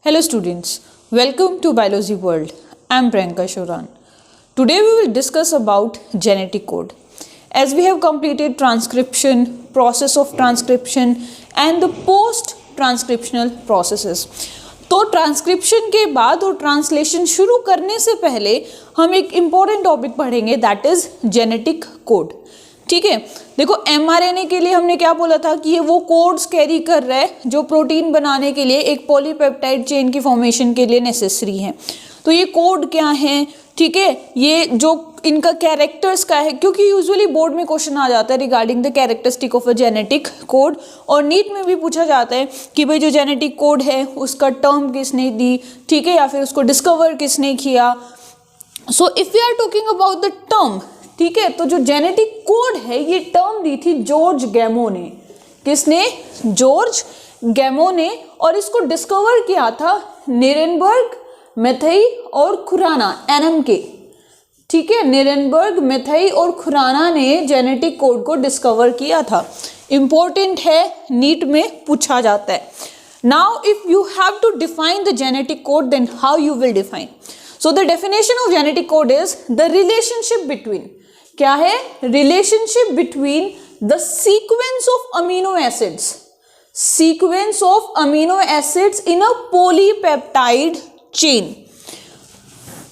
Hello students, welcome to Biology World. I am Priyanka Shoran. Today we will discuss about genetic code. As we have completed transcription, process of transcription and the post-transcriptional processes. तो transcription के बाद और translation शुरू करने से पहले हम एक इम्पॉर्टेंट टॉपिक पढ़ेंगे दैट इज जेनेटिक कोड. ठीक है, देखो mRNA के लिए हमने क्या बोला था कि ये वो कोड्स कैरी कर रहा है जो प्रोटीन बनाने के लिए एक पॉलीपेप्टाइड चेन की फॉर्मेशन के लिए नेसेसरी है. तो ये कोड क्या है, ठीक है, ये जो इनका कैरेक्टर्स का है, क्योंकि यूजुअली बोर्ड में क्वेश्चन आ जाता है regarding the characteristic of a genetic code और नीट में भी पूछा जाता है कि भाई जो जेनेटिक कोड है उसका टर्म किसने दी, ठीक है, या फिर उसको डिस्कवर किसने किया. So if we are talking about the term, ठीक है, तो जो जेनेटिक कोड है ये टर्म दी थी जॉर्ज गैमो ने. किसने? जॉर्ज गैमो ने. और इसको डिस्कवर किया था नीरेनबर्ग, मेथई और खुराना NMK. ठीक है, नीरेनबर्ग, मेथई और खुराना ने जेनेटिक कोड को डिस्कवर किया था. इंपॉर्टेंट है, नीट में पूछा जाता है. Now if you have to define the genetic code then how you will define. So the definition of genetic code is the relationship between, क्या है? Relationship between the sequence of amino acids, sequence of amino acids in a polypeptide chain.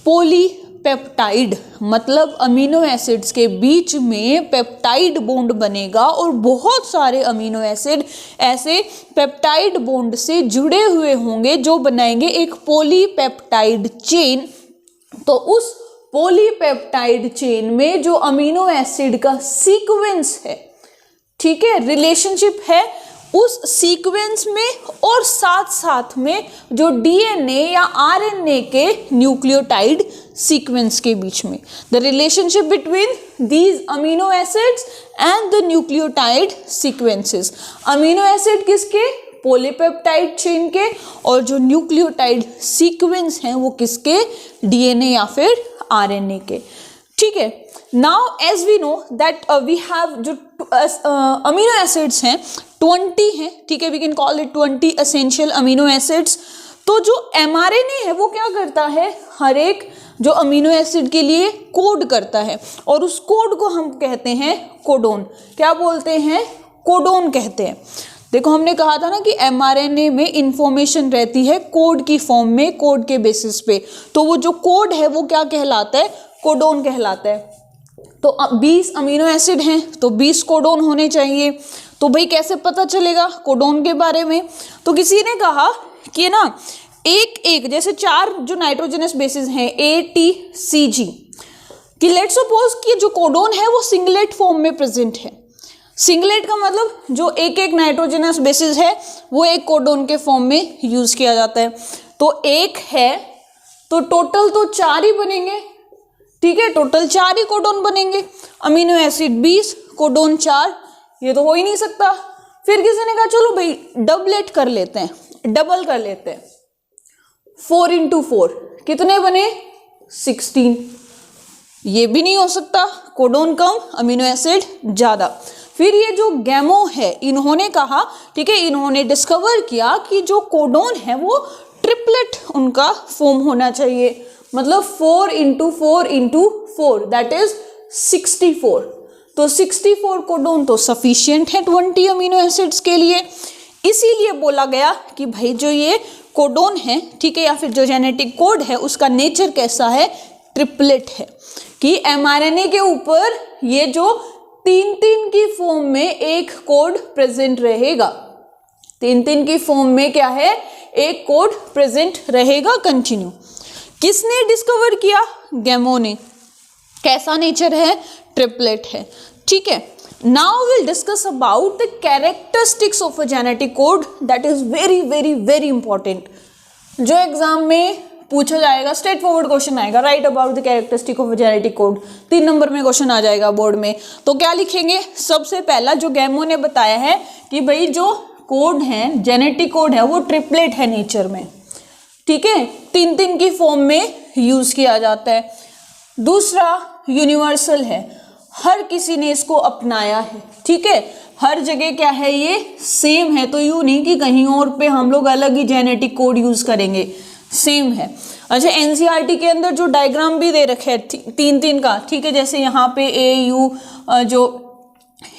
Polypeptide मतलब amino acids के बीच में peptide bond बनेगा और बहुत सारे अमीनो एसिड ऐसे पेप्टाइड बॉन्ड से जुड़े हुए होंगे जो बनाएंगे एक पॉलीपेप्टाइड चेन. तो उस पॉलीपेप्टाइड चेन में जो अमीनो एसिड का सीक्वेंस है, ठीक है, रिलेशनशिप है उस सीक्वेंस में और साथ साथ में जो डीएनए या आरएनए के न्यूक्लियोटाइड सीक्वेंस के बीच में. The relationship between these amino acids and the nucleotide sequences. Amino acid किसके? पॉलीपेप्टाइड चेन के. और जो न्यूक्लियोटाइड सीक्वेंस हैं वो किसके? डीएनए या फिर आरएनए के. ठीक है, now as we know that we have जो अमीनो एसिड्स हैं 20 हैं, ठीक है, we can call it 20 essential amino acids. तो जो mRNA है वो क्या करता है? हर एक जो अमीनो एसिड के लिए कोड करता है और उस कोड को हम कहते हैं कोडोन. क्या बोलते हैं? कोडोन कहते हैं. देखो हमने कहा था ना कि mRNA में इंफॉर्मेशन रहती है कोड की फॉर्म में, कोड के बेसिस पे. तो वो जो कोड है वो क्या कहलाता है? कोडोन कहलाता है. तो 20 अमीनो एसिड हैं तो 20 कोडोन होने चाहिए. तो भाई कैसे पता चलेगा कोडोन के बारे में? तो किसी ने कहा कि ना एक एक जैसे 4 जो नाइट्रोजनस बेसिस हैं ATCG, कि लेट्स सपोज कि जो कोडोन है वो सिंगलेट फॉर्म में प्रेजेंट है. सिंगलेट का मतलब जो एक एक नाइट्रोजनस बेसिस है वो एक कोडोन के फॉर्म में यूज किया जाता है. तो एक है तो टोटल तो 4 ही बनेंगे, ठीक है, टोटल 4 ही कोडोन बनेंगे. अमीनो एसिड 20, कोडोन 4, ये तो हो ही नहीं सकता. फिर किसी ने कहा चलो भाई डबलेट कर लेते हैं, डबल कर लेते हैं. 4 into 4 कितने बने? 16. ये भी नहीं हो सकता, कोडोन कम अमीनो एसिड ज्यादा. फिर ये जो गैमो है इन्होंने कहा, ठीक है, इन्होंने डिस्कवर किया कि जो कोडोन है वो ट्रिपलेट उनका फॉर्म होना चाहिए. मतलब 4 into 4 into 4 दैट इज 64. तो 64 कोडोन तो सफिशिएंट है 20 अमीनो एसिड्स के लिए. इसीलिए बोला गया कि भाई जो ये कोडोन है, ठीक है, या फिर जो जेनेटिक कोड है उसका नेचर कैसा है? ट्रिपलेट है. कि mRNA के ऊपर ये जो 3-3 की फॉर्म में एक कोड प्रेजेंट रहेगा. 3-3 की फॉर्म में क्या है? एक कोड प्रेजेंट रहेगा कंटिन्यू. किसने डिस्कवर किया? गैमो ने. कैसा नेचर है? ट्रिपलेट है. ठीक है, now will discuss about the characteristics of a genetic code that is very very very important. जो एग्जाम में पूछा जाएगा, स्ट्रेट फॉरवर्ड क्वेश्चन आएगा, right about the characteristic of a genetic code. 3 number में क्वेश्चन आ जाएगा बोर्ड में. तो क्या लिखेंगे? सबसे पहला जो गैमो ने बताया है कि भाई जो कोड है, जेनेटिक कोड है, वो ट्रिपलेट है नेचर में. ठीक है, 3-3 की फॉर्म में यूज किया जाता है. दूसरा यूनिवर्सल है, हर किसी ने इसको अपनाया है, ठीक है, हर जगह क्या है ये सेम है, तो यूं नहीं कि कहीं और पे हम लोग अलग ही जेनेटिक कोड यूज करेंगे, सेम है। अच्छा, एनसीईआरटी के अंदर जो डायग्राम भी दे रखे है 3-3 का, ठीक है, जैसे यहाँ पे AU जो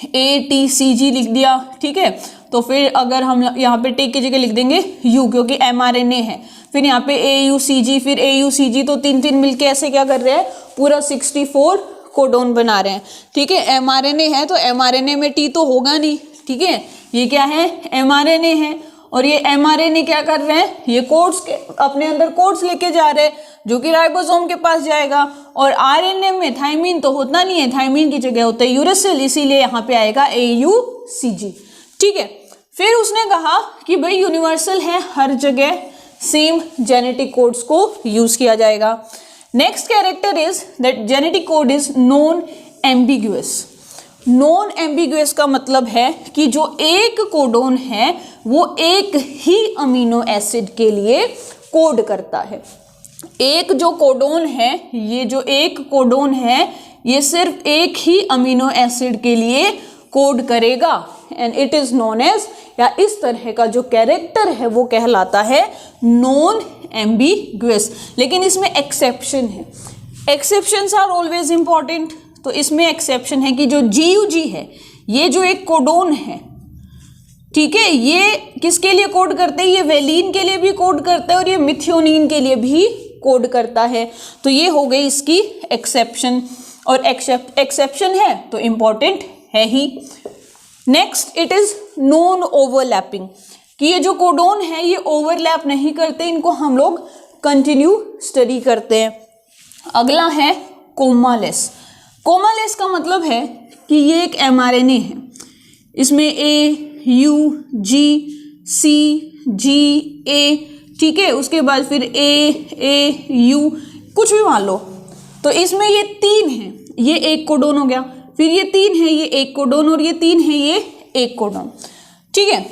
ATCG लिख दिया, ठीक है, तो फिर अगर हम यहाँ पे टेक की जगह लिख देंगे U, क्योंकि mRNA है, फिर यहाँ पे AUCG, फिर AUCG, तो 3-3 मिलके ऐसे क्या कर रहे हैं, पूरा 64 कोडोन बना रहे हैं, ठीक है। mRNA है तो mRNA में T तो होगा नहीं, ठीक है, ये क्या है, mRNA है, और ये mRNA क्या कर रहे हैं, ये कोड्स अपने अंदर कोड्स लेके जा रहे हैं, जो कि राइबोसोम के पास जाएगा, और RNA में थाइमिन तो होता नहीं है, थाइमिन की जगह होता है यूरेसिल, इसीलिए यहाँ पे आएगा AUCG, ठीक है। फिर उसने कहा कि भाई यूनिवर्सल है, हर जगह सेम जेनेटिक कोड्स को यूज किया जाएगा। Next character is that genetic code is non ambiguous. Non ambiguous का मतलब है कि जो एक कोडोन है वो एक ही अमीनो एसिड के लिए कोड करता है। एक जो कोडोन है, ये जो एक कोडोन है, ये सिर्फ एक ही अमीनो एसिड के लिए कोड करेगा, and it is known as, या इस तरह का जो कैरेक्टर है वो कहलाता है नॉन एम्बिगुअस। लेकिन इसमें एक्सेप्शन है, एक्सेप्शंस आर ऑलवेज इंपॉर्टेंट। तो इसमें एक्सेप्शन है कि जो GUG है, ये जो एक कोडोन है, ठीक है, ये किसके लिए कोड करते हैं, ये वेलिन के लिए भी कोड करता है और ये मिथियोनिन के लिए भी कोड करता है। तो ये हो गई इसकी एक्सेप्शन, और एक्सेप्शन है तो इंपॉर्टेंट है ही। Next, it is non overlapping, कि ये जो कोडोन है ये ओवरलैप नहीं करते, इनको हम लोग कंटिन्यू स्टडी करते हैं। अगला है कोमालेस। कोमालेस का मतलब है कि ये एक mRNA है, इसमें AUGCGA, ठीक है, उसके बाद फिर AAU, कुछ भी मान लो, तो इसमें ये 3 है, ये एक कोडोन हो गया, फिर ये 3 है, ये एक कोडोन, और ये 3 है, ये एक कोडोन, ठीक है।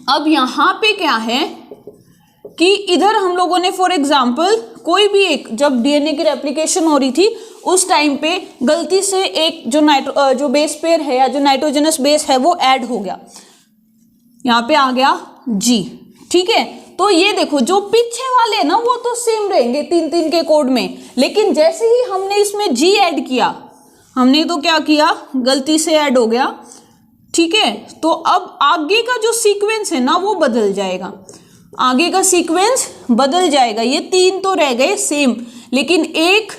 अब यहाँ पे क्या है कि इधर हम लोगों ने फॉर एग्जाम्पल कोई भी एक, जब DNA की रेप्लिकेशन हो रही थी उस टाइम पे गलती से एक जो बेस पेयर है या जो नाइट्रोजनस बेस है वो ऐड हो गया, यहाँ पे आ गया G, ठीक है। तो ये देखो जो पीछे वाले ना वो तो सेम रहेंगे 3-3 के कोड में, लेकिन जैसे ही हमने इसमें G ऐड किया, हमने तो क्या किया, गलती से ऐड हो गया, ठीक है, तो अब आगे का जो सीक्वेंस है ना वो बदल जाएगा, आगे का सीक्वेंस बदल जाएगा। ये 3 तो रह गए सेम, लेकिन एक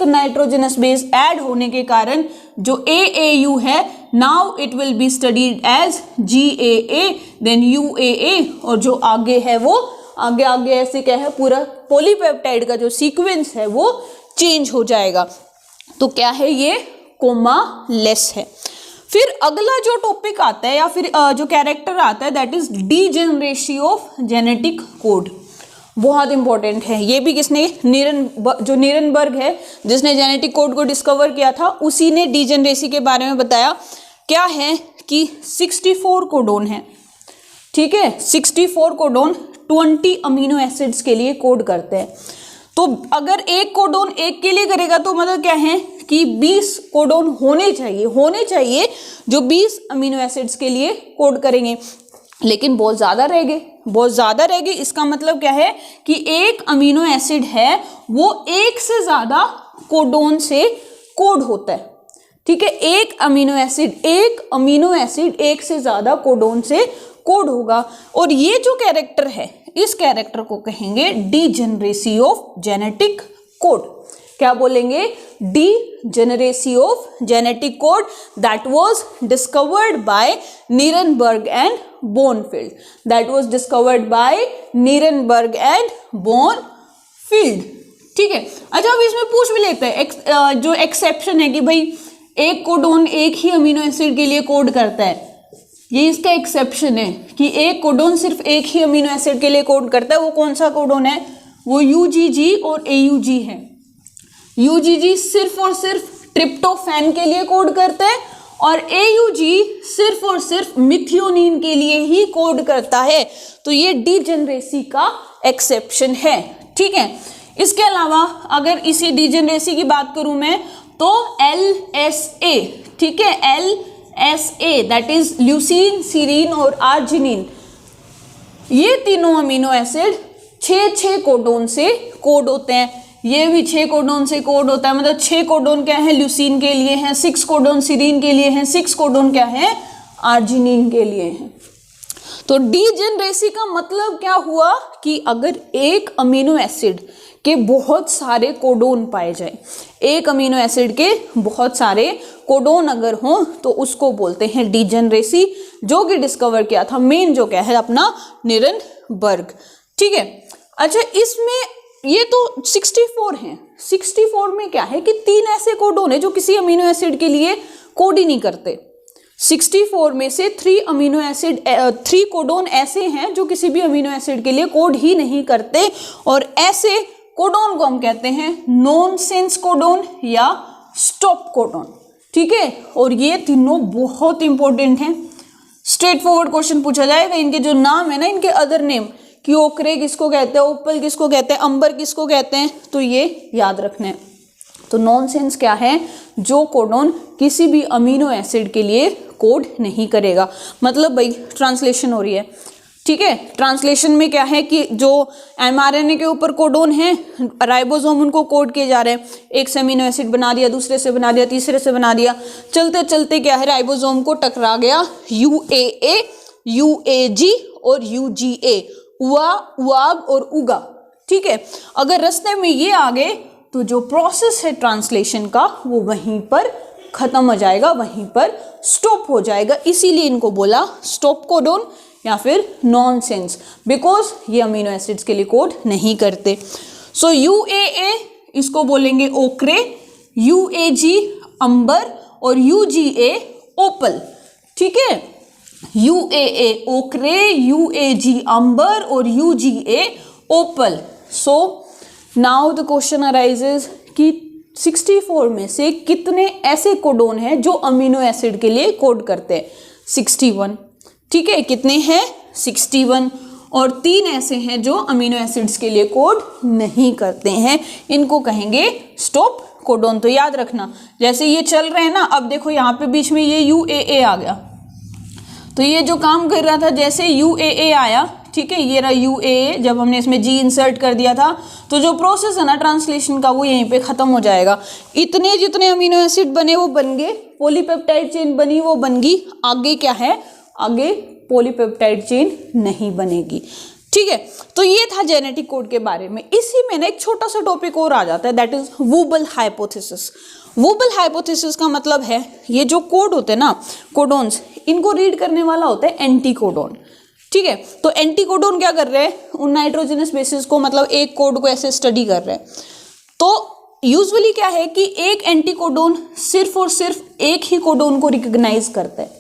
नाइट्रोजनस बेस ऐड होने के कारण जो AAU है, now it will be studied as GAA, then UAA, और जो आगे है वो आगे ऐसे क्या है, पूरा पॉलीपेप्टाइड का जो सीक्वेंस है वो चेंज हो जाएगा। तो क्या है, ये कोमालेस है। फिर अगला जो टॉपिक आता है या फिर जो कैरेक्टर आता है, that is degeneracy of genetic code. बहुत इंपॉर्टेंट है ये भी। किसने, जो नीरनबर्ग है जिसने जेनेटिक कोड को डिस्कवर किया था, उसी ने डीजेनरेसी के बारे में बताया। क्या है कि 64 कोडोन है, ठीक है, 64 कोडोन 20 अमीनो एसिड्स के लिए कोड करते हैं। तो अगर एक कोडोन एक के लिए करेगा तो मतलब क्या है कि 20 कोडोन होने चाहिए जो 20 अमीनो एसिड्स के लिए कोड करेंगे, लेकिन बहुत ज़्यादा रह गए। इसका मतलब क्या है कि एक अमीनो एसिड है वो एक से ज़्यादा कोडोन से कोड होता है, ठीक है। एक अमीनो एसिड एक से ज़्यादा कोडोन से कोड होगा, और ये जो कैरेक्टर है इस कैरेक्टर को कहेंगे डीजेनरेसी ऑफ जेनेटिक कोड। क्या बोलेंगे, degeneracy of genetic code, that was discovered by Nirenberg and Bonfield, ठीक है। अच्छा, अब इसमें पूछ भी लेते हैं जो एक्सेप्शन है कि भाई एक कोडोन एक ही अमीनो एसिड के लिए कोड करता है, ये इसका एक्सेप्शन है कि एक कोडोन सिर्फ एक ही अमीनो एसिड के लिए कोड करता है। वो कौन सा कोडोन है, वो UGG और AUG है। UGG सिर्फ और सिर्फ ट्रिप्टोफैन के लिए कोड करता है, और AUG सिर्फ और सिर्फ मिथियोनिन के लिए ही कोड करता है। तो ये डीजेनरेसी का एक्सेप्शन है, ठीक है। इसके अलावा अगर इसी डीजेनरेसी की बात करूं मैं, तो LSA, ठीक है, LSA that is leucine, serine और आर्जिनिन, ये तीनों अमीनो एसिड 6 कोडोन से कोड होते हैं। ये भी 6 कोडोन से कोड होता है, मतलब 6 कोडोन क्या है, ल्यूसीन के लिए हैं, 6 कोडोन सीरीन के लिए हैं, 6 कोडोन क्या है, आर्जिनिन के लिए हैं। तो डीजेनरेसी का मतलब क्या हुआ कि अगर एक अमीनो एसिड के बहुत सारे कोडोन पाए जाए, एक अमीनो एसिड के बहुत सारे कोडोन अगर हों तो उसको बोलते हैं डीजेनरेसी, जो कि डिस्कवर किया था मेन जो क्या है अपना निरनबर्ग, ठीक है। अच्छा, इसमें ये तो 64 हैं, 64 में क्या है कि 3 ऐसे कोडोन है जो किसी अमीनो एसिड के लिए कोड ही नहीं करते। 64 में से 3 कोडोन ऐसे हैं जो किसी भी अमीनो एसिड के लिए कोड ही नहीं करते, और ऐसे कोडोन को हम कहते हैं नॉनसेंस कोडोन या स्टॉप कोडोन, ठीक है। और ये तीनों बहुत इंपॉर्टेंट हैं, स्ट्रेट फॉरवर्ड क्वेश्चन पूछा जाएगा। इनके जो नाम है ना, इनके अदर नेम, कि ओकरे किसको कहते हैं, ओपल किसको कहते हैं, अंबर किसको कहते हैं, तो ये याद रखना है। तो नॉनसेंस क्या है, जो कोडोन किसी भी अमीनो एसिड के लिए कोड नहीं करेगा। मतलब भाई ट्रांसलेशन हो रही है, ठीक है। ट्रांसलेशन में क्या है कि जो mRNA के ऊपर कोडोन है, राइबोसोम उनको कोड किए जा रहे हैं, एक से अमीनो एसिड बना दिया, दूसरे से बना दिया, तीसरे से बना दिया, चलते चलते क्या है, राइबोसोम को टकरा गया UAA, UAG और UGA, उआ, उआग और उगा, ठीक है। अगर रास्ते में ये आ गए तो जो प्रोसेस है ट्रांसलेशन का वो वहीं पर खत्म हो जाएगा, वहीं पर स्टॉप हो जाएगा। इसीलिए इनको बोला स्टॉप कोडोन या फिर नॉनसेंस, बिकॉज ये अमीनो एसिड्स के लिए कोड नहीं करते। सो UAA इसको बोलेंगे ओक्रे, UAG अंबर और UGA ओपल, ठीक है। UAA ओक्रे, UAG अंबर और UGA opal. So now the question arises कि 64 में से कितने ऐसे कोडोन हैं जो अमीनो एसिड के लिए कोड करते हैं, 61, ठीक है। कितने हैं, 61, और 3 ऐसे हैं जो अमीनो एसिड्स के लिए कोड नहीं करते हैं, इनको कहेंगे स्टॉप कोडोन। तो याद रखना, जैसे ये चल रहे हैं ना, अब देखो यहाँ पे बीच में ये UAA आ गया, तो ये जो काम कर रहा था, जैसे UAA आया, ठीक है, ये रहा UAA, जब हमने इसमें G इंसर्ट कर दिया था, तो जो प्रोसेस है ना ट्रांसलेशन का वो यहीं पे खत्म हो जाएगा। इतने जितने अमीनो एसिड बने वो बन गए, पॉलीपेप्टाइड चेन बनी वो बन गई, आगे क्या है, आगे पॉलीपेप्टाइड चेन नहीं बनेगी, ठीक है। तो ये था जेनेटिक कोड के बारे में। इसी में ना एक छोटा सा टॉपिक और आ जाता है, दैट इज वुबल हाइपोथेसिस। वुबल हाइपोथेसिस का मतलब है, ये जो कोड होते हैं ना, कोडोन्स, इनको रीड करने वाला होता है एंटीकोडोन, ठीक है। तो एंटीकोडोन क्या कर रहे हैं, उन नाइट्रोजनस बेसिस को, मतलब एक कोड को ऐसे स्टडी कर रहे हैं। तो यूजुअली क्या है कि एक एंटीकोडोन सिर्फ और सिर्फ एक ही कोडोन को रिकॉग्नाइज करता है।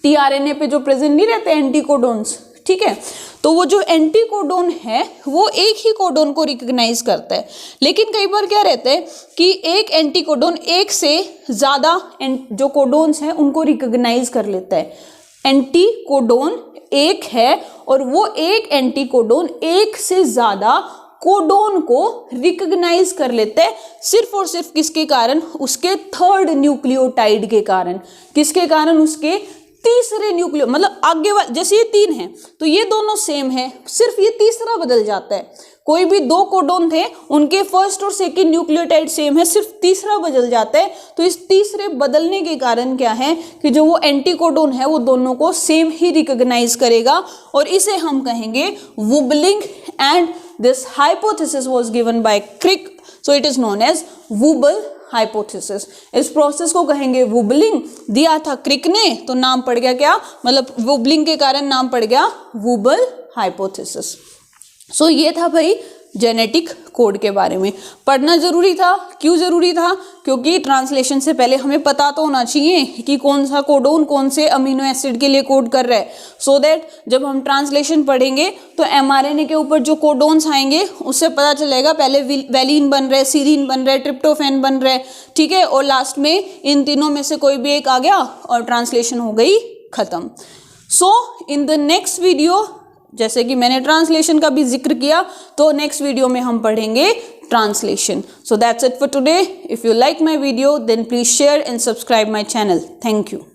टीआरएनए पे जो प्रेजेंट नहीं रहते एंटीकोडोन्स, ठीक है, तो वो जो एंटीकोडोन है वो एक ही कोडोन को रिकॉग्नाइज करता है। लेकिन कई बार क्या रहता है कि एक एंटीकोडोन एक से ज्यादा जो कोडोन्स हैं उनको रिकॉग्नाइज कर लेता है। एंटीकोडोन एक है और वो एक एंटीकोडोन एक से ज्यादा कोडोन को रिकॉग्नाइज कर लेते हैं, सिर्फ और सिर्फ किसके कारण, उसके थर्ड न्यूक्लियोटाइड के कारण। किसके कारण, उसके तीसरे न्यूक्लियो, मतलब आगे वाले, जैसे ये 3 हैं तो ये दोनों सेम है, सिर्फ ये तीसरा बदल जाता है। कोई भी 2 कोडोन थे, उनके फर्स्ट और सेकंड न्यूक्लियोटाइड सेम है, सिर्फ तीसरा बदल जाता है। तो इस तीसरे बदलने के कारण क्या है कि जो वो एंटीकोडोन है वो दोनों को सेम ही रिकॉग्नाइज करेगा, और इसे हम कहेंगे wobbling, and this hypothesis was given by Crick, so it is known as wobble hypothesis. इस प्रोसेस को कहेंगे वुबलिंग, दिया था क्रिक ने तो नाम पड़ गया क्या, मतलब वुबलिंग के कारण नाम पड़ गया वुबल हाइपोथेसिस। सो ये था भाई जेनेटिक कोड के बारे में। पढ़ना जरूरी था, क्यों जरूरी था, क्योंकि ट्रांसलेशन से पहले हमें पता तो होना चाहिए कि कौन सा कोडोन कौन से अमीनो एसिड के लिए कोड कर रहा है, सो दैट जब हम ट्रांसलेशन पढ़ेंगे तो एमआरएनए के ऊपर जो कोडोन्स आएंगे उससे पता चलेगा पहले वैलिन बन रहा है, सीरीन बन रहा है, ट्रिप्टोफैन बन रहा है, ठीक है, और लास्ट में इन तीनों में से कोई भी एक आ गया और ट्रांसलेशन हो गई खत्म। सो इन द नेक्स्ट वीडियो, जैसे कि मैंने ट्रांसलेशन का भी जिक्र किया, तो नेक्स्ट वीडियो में हम पढ़ेंगे translation. So that's it for today. If you like my video, then please share and subscribe my channel. Thank you.